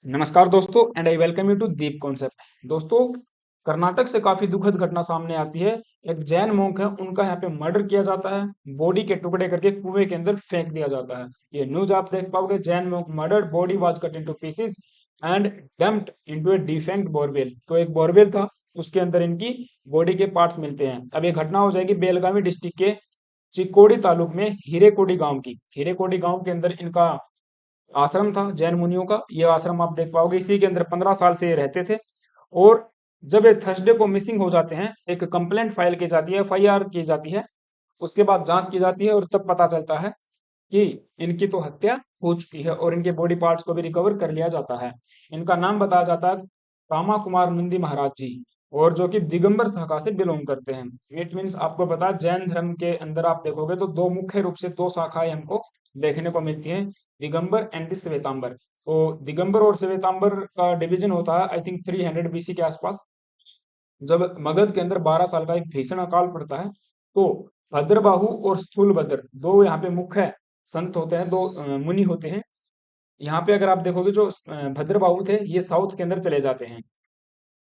नमस्कार दोस्तों and I welcome you to deep concept. दोस्तों, कर्नाटक से काफी दुखद घटना सामने आती है। एक जैन मोंक है, उनका यहाँ पे मर्डर किया जाता है, बॉडी के टुकड़े करके कुएं के अंदर फेंक दिया जाता है। ये न्यूज आप देख पाओगे, Jain monk murdered, body was cut into pieces and dumped into a defunct borewell. तो एक बोरवेल था, उसके अंदर इनकी बॉडी के पार्ट्स मिलते हैं। अब ये घटना हो जाएगी बेलगावी डिस्ट्रिक्ट के चिक्कोडी तालुक में हीरेकोडी गांव की। हीरेकोडी गांव के अंदर इनका आश्रम था जैन मुनियों का। ये आश्रम आप देख पाओगे, इसी के अंदर 15 साल से ये रहते थे। और जब ये थर्सडे को मिसिंग हो जाते हैं, एक कंप्लेंट फाइल की जाती है, एफआईआर की जाती है। उसके बाद जांच की जाती है और तब पता चलता है कि इनकी तो हत्या हो चुकी है और इनके बॉडी पार्ट्स को भी रिकवर कर लिया जाता है। इनका नाम बताया जाता है कामा कुमार नंदी महाराज जी, और जो कि दिगंबर शाखा से बिलोंग करते हैं। इट मीन्स आपको पता है, जैन धर्म के अंदर आप देखोगे तो दो मुख्य रूप से दो शाखाएं हमको देखने को मिलती हैं, दिगंबर एंड श्वेतांबर। तो दिगंबर और श्वेतांबर का डिवीजन होता है आई थिंक 300 बीसी के आसपास, जब मगध के अंदर 12 साल का एक भीषण अकाल पड़ता है। तो भद्रबाहु और स्थूलभद्र दो यहाँ पे मुख्य संत होते हैं, दो मुनि होते हैं। यहाँ पे अगर आप देखोगे, जो भद्रबाहु थे ये साउथ के अंदर चले जाते हैं,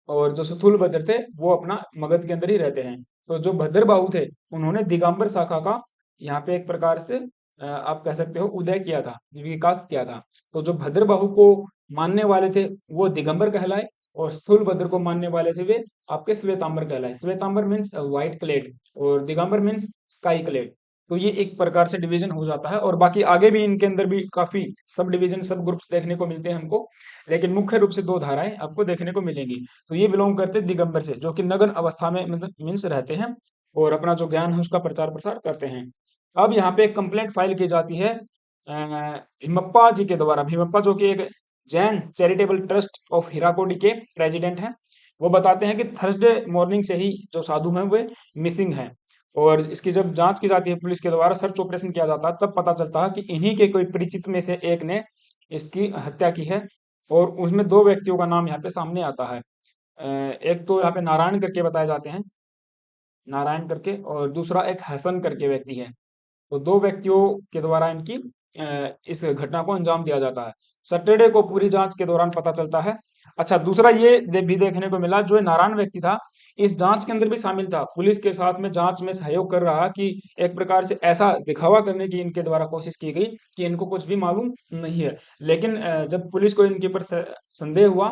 और जो स्थूलभद्र थे वो अपना मगध के अंदर ही रहते हैं। तो जो भद्रबाहु थे, उन्होंने दिगंबर शाखा का यहाँ पे एक प्रकार से आप कह सकते हो उदय किया था, विकास किया था। तो जो भद्रबाहु को मानने वाले थे वो दिगंबर कहलाए, और स्थूलभद्र को मानने वाले थे वे आपके श्वेतांबर कहलाए। श्वेतांबर मीन्स व्हाइट क्लेड और दिगंबर मीन्स स्काई क्लेड। तो ये एक प्रकार से डिवीजन हो जाता है, और बाकी आगे भी इनके अंदर भी काफी सब डिवीजन, सब ग्रुप्स देखने को मिलते हैं हमको। लेकिन मुख्य रूप से दो धाराएं आपको देखने को मिलेंगी। तो ये बिलोंग करते हैं दिगंबर से, जो कि नग्न अवस्था में मतलब मीन्स रहते हैं और अपना जो ज्ञान है उसका प्रचार प्रसार करते हैं। अब यहाँ पे एक कंप्लेंट फाइल की जाती है भीमप्पा जी के द्वारा। भीमप्पा जो कि एक जैन चैरिटेबल ट्रस्ट ऑफ हीराकोडी के प्रेसिडेंट हैं। वो बताते हैं कि थर्सडे मॉर्निंग से ही जो साधु हैं वे मिसिंग हैं, और इसकी जब जांच की जाती है पुलिस के द्वारा, सर्च ऑपरेशन किया जाता है, तब पता चलता है कि इन्हीं के कोई परिचित में से एक ने इसकी हत्या की है। और उसमें दो व्यक्तियों का नाम यहाँ पे सामने आता है। एक तो यहाँ पे नारायण करके बताए जाते हैं, नारायण करके, और दूसरा एक हसन करके व्यक्ति है। तो दो व्यक्तियों के द्वारा इनकी इस घटना को अंजाम दिया जाता है। सैटरडे को पूरी जांच के दौरान पता चलता है। अच्छा, दूसरा ये भी देखने को मिला, जो ये नारायण व्यक्ति था इस जांच के अंदर भी शामिल था, पुलिस के साथ में जांच में सहयोग कर रहा, कि एक प्रकार से ऐसा दिखावा करने की इनके द्वारा कोशिश की गई कि इनको कुछ भी मालूम नहीं है। लेकिन जब पुलिस को इनके ऊपर संदेह हुआ,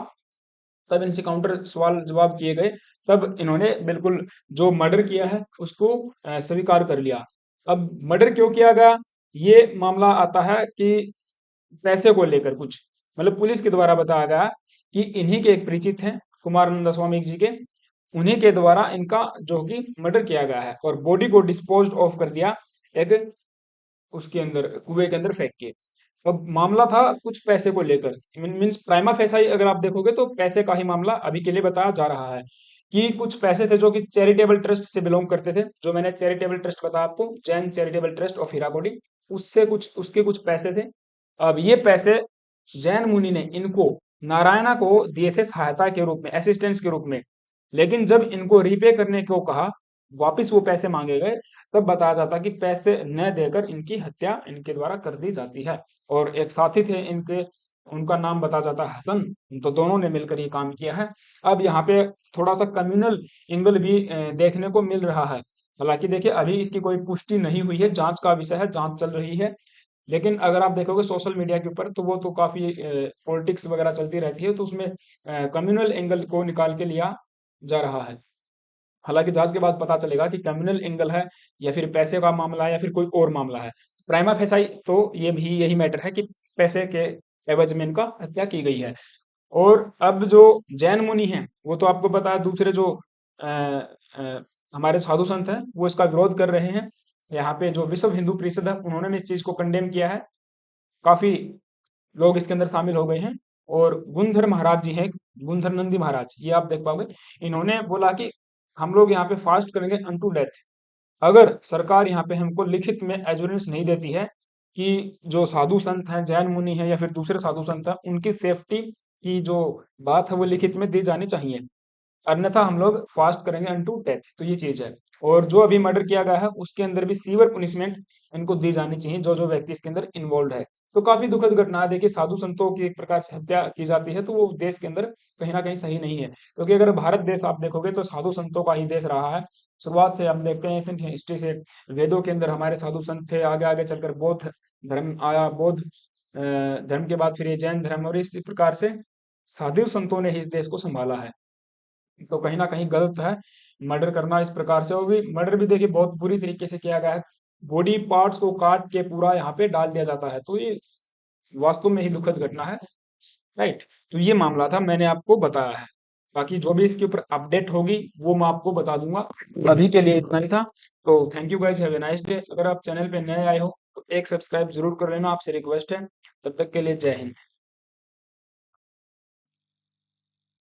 तब इनसे काउंटर सवाल जवाब किए गए, तब इन्होंने बिल्कुल जो मर्डर किया है उसको स्वीकार कर लिया। अब मर्डर क्यों किया गया, ये मामला आता है कि पैसे को लेकर कुछ, मतलब पुलिस के द्वारा बताया गया कि इन्हीं के एक परिचित हैं, कुमारानंद स्वामी जी के, उन्हीं के द्वारा इनका जो कि मर्डर किया गया है, और बॉडी को डिस्पोज्ड ऑफ कर दिया एक उसके अंदर, कुएं के अंदर फेंक के। अब मामला था कुछ पैसे को लेकर, मीन्स प्राइमा फेसाई अगर आप देखोगे तो पैसे का ही मामला अभी के लिए बताया जा रहा है, कि कुछ पैसे थे जो कि चैरिटेबल ट्रस्ट से बिलोंग करते थे। जो मैंने चैरिटेबल ट्रस्ट बताया आपको, जैन चैरिटेबल ट्रस्ट ऑफ हीराकोडी, उससे कुछ उसके कुछ पैसे थे। अब ये पैसे जैन मुनि ने इनको, नारायणा को दिए थे सहायता के रूप में, असिस्टेंस के रूप में। लेकिन जब इनको रीपे करने को कहा, वापिस वो पैसे मांगे गए, तब बताया जाता कि पैसे न देकर इनकी हत्या इनके द्वारा कर दी जाती है। और एक साथी थे इनके, उनका नाम बताया जाता है हसन। तो दोनों ने मिलकर ये काम किया है। अब यहाँ पे थोड़ा सा कम्युनल एंगल भी देखने को मिल रहा है। हालांकि देखिए, अभी इसकी कोई पुष्टि नहीं हुई है, जांच का विषय है, जांच चल रही है। लेकिन अगर आप देखोगे सोशल मीडिया के ऊपर, तो वो तो काफी पॉलिटिक्स वगैरह चलती रहती है, तो उसमें कम्युनल एंगल को निकाल के लिया जा रहा है। हालांकि जांच के बाद पता चलेगा कि कम्युनल एंगल है, या फिर पैसे का मामला है, या फिर कोई और मामला है। प्राइमा फेसाई तो ये भी यही मैटर है कि पैसे के एवज में इनका हत्या की गई है। और अब जो जैन मुनि हैं, वो तो आपको पता है, दूसरे जो अ, अ, हमारे साधु संत हैं वो इसका विरोध कर रहे हैं। यहाँ पे जो विश्व हिंदू परिषद है, उन्होंने भी इस चीज को कंडेम किया है। काफी लोग इसके अंदर शामिल हो गए हैं। और गुंधर महाराज जी हैं, गुंधर नंदी महाराज, ये आप देख पाओगे, इन्होंने बोला कि हम लोग यहाँ पे फास्ट करेंगे अनटू डेथ, अगर सरकार यहाँ पे हमको लिखित में एश्योरेंस नहीं देती है कि जो साधु संत हैं, जैन मुनि हैं या फिर दूसरे साधु संत हैं, उनकी सेफ्टी की जो बात है वो लिखित में दी जानी चाहिए, अन्यथा हम लोग फास्ट करेंगे अनटू डेथ। तो ये चीज है। और जो अभी मर्डर किया गया है उसके अंदर भी सीवियर पनिशमेंट इनको दी जानी चाहिए, जो जो व्यक्ति इसके अंदर इन्वॉल्व है। तो काफी दुखद घटना है। देखिए साधु संतों की एक प्रकार से हत्या की जाती है, तो वो देश के अंदर कहीं ना कहीं सही नहीं है, क्योंकि अगर भारत देश आप देखोगे तो साधु संतों का ही देश रहा है। शुरुआत से हम देखते हैं एंशिएंट हिस्ट्री से, वेदों के अंदर हमारे साधु संत थे, आगे आगे चलकर बौद्ध धर्म आया, बौद्ध धर्म के बाद फिर ये जैन धर्म, और इसी प्रकार से साधु संतों ने ही इस देश को संभाला है। तो कहीं ना कहीं गलत है मर्डर करना इस प्रकार से। और भी मर्डर भी देखिए बहुत बुरी तरीके से किया गया है, बॉडी पार्ट्स को काट के पूरा यहाँ पे डाल दिया जाता है, तो ये वास्तव में ही दुखद घटना है। राइट, तो ये मामला था, मैंने आपको बताया है। बाकी जो भी इसके ऊपर अपडेट होगी वो मैं आपको बता दूंगा। अभी के लिए इतना ही था। तो thank you guys, have a nice day. अगर आप चैनल पे नए आए हो तो एक सब्सक्राइब जरूर कर लेना, आपसे रिक्वेस्ट है। तब तक के लिए जय हिंद।